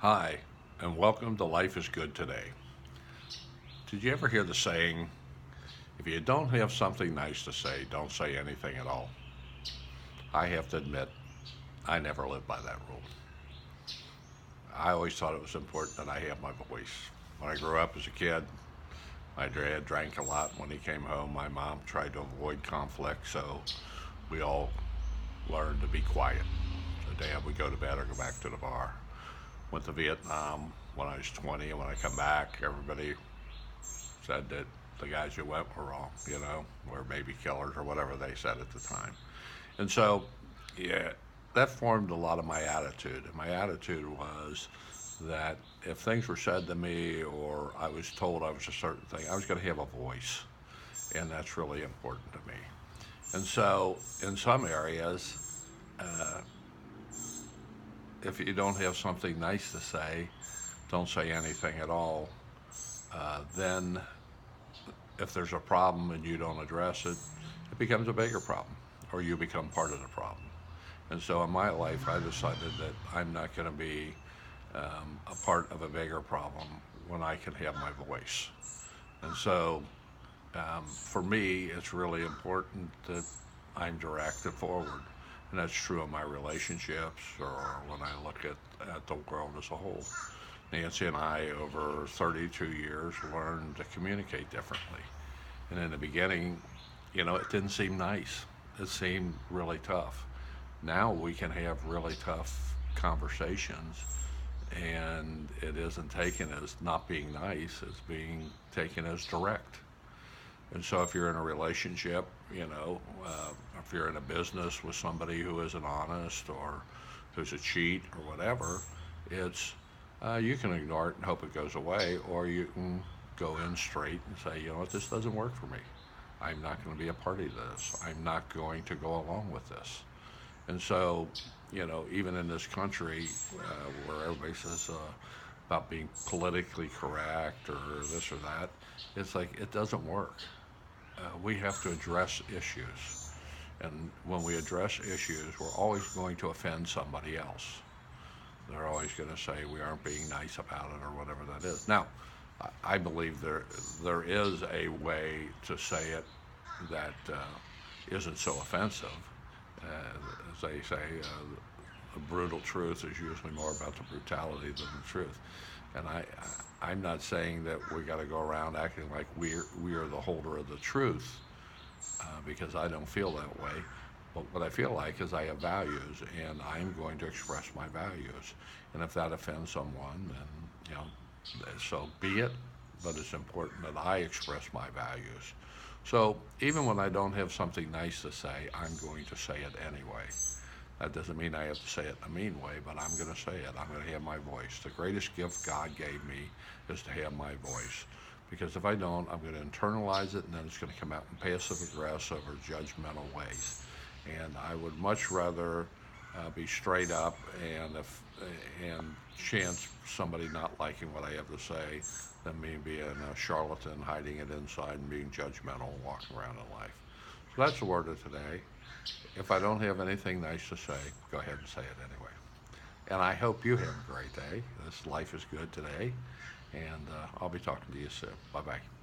Hi, and welcome to Life is Good Today. Did you ever hear the saying, if you don't have something nice to say, don't say anything at all? I have to admit, I never lived by that rule. I always thought it was important that I have my voice. When I grew up as a kid, my dad drank a lot. When he came home, my mom tried to avoid conflict, so we all learned to be quiet. So Dad would go to bed or go back to the bar. Went to Vietnam when I was 20, and when I come back, everybody said that the guys who went were wrong, or maybe killers or whatever they said at the time. And so, yeah, that formed a lot of my attitude. And my attitude was that if things were said to me or I was told I was a certain thing, I was going to have a voice. And that's really important to me. And so, in some areas, uh, if you don't have something nice to say, don't say anything at all. Then, if there's a problem and you don't address it, it becomes a bigger problem, or you become part of the problem. And so, in my life, I decided that I'm not going to be a part of a bigger problem when I can have my voice. And so, for me, it's really important that I'm direct and forward. And that's true in my relationships or when I look at the world as a whole. Nancy and I, over 32 years, learned to communicate differently. And in the beginning, it didn't seem nice. It seemed really tough. Now we can have really tough conversations, and it isn't taken as not being nice, it's being taken as direct. And so if you're in a relationship, if you're in a business with somebody who isn't honest or who's a cheat or whatever, it's you can ignore it and hope it goes away, or you can go in straight and say, you know what, this doesn't work for me. I'm not going to be a party to this. I'm not going to go along with this. And so, even in this country where everybody says about being politically correct or this or that, it's like it doesn't work. We have to address issues. And when we address issues, we're always going to offend somebody else. They're always going to say we aren't being nice about it or whatever that is. Now, I believe there is a way to say it that isn't so offensive. As they say, the brutal truth is usually more about the brutality than the truth. And I'm not saying that we got to go around acting like we are the holder of the truth, because I don't feel that way. But what I feel like is I have values, and I'm going to express my values. And if that offends someone, then so be it. But it's important that I express my values. So even when I don't have something nice to say, I'm going to say it anyway. That doesn't mean I have to say it in a mean way, but I'm going to say it. I'm going to have my voice. The greatest gift God gave me is to have my voice. Because if I don't, I'm going to internalize it, and then it's going to come out in passive aggressive or judgmental ways. And I would much rather be straight up and chance somebody not liking what I have to say than me being a charlatan, hiding it inside and being judgmental and walking around in life. So that's the word of today. If I don't have anything nice to say, go ahead and say it anyway. And I hope you have a great day. This life is good today, and I'll be talking to you soon. Bye bye.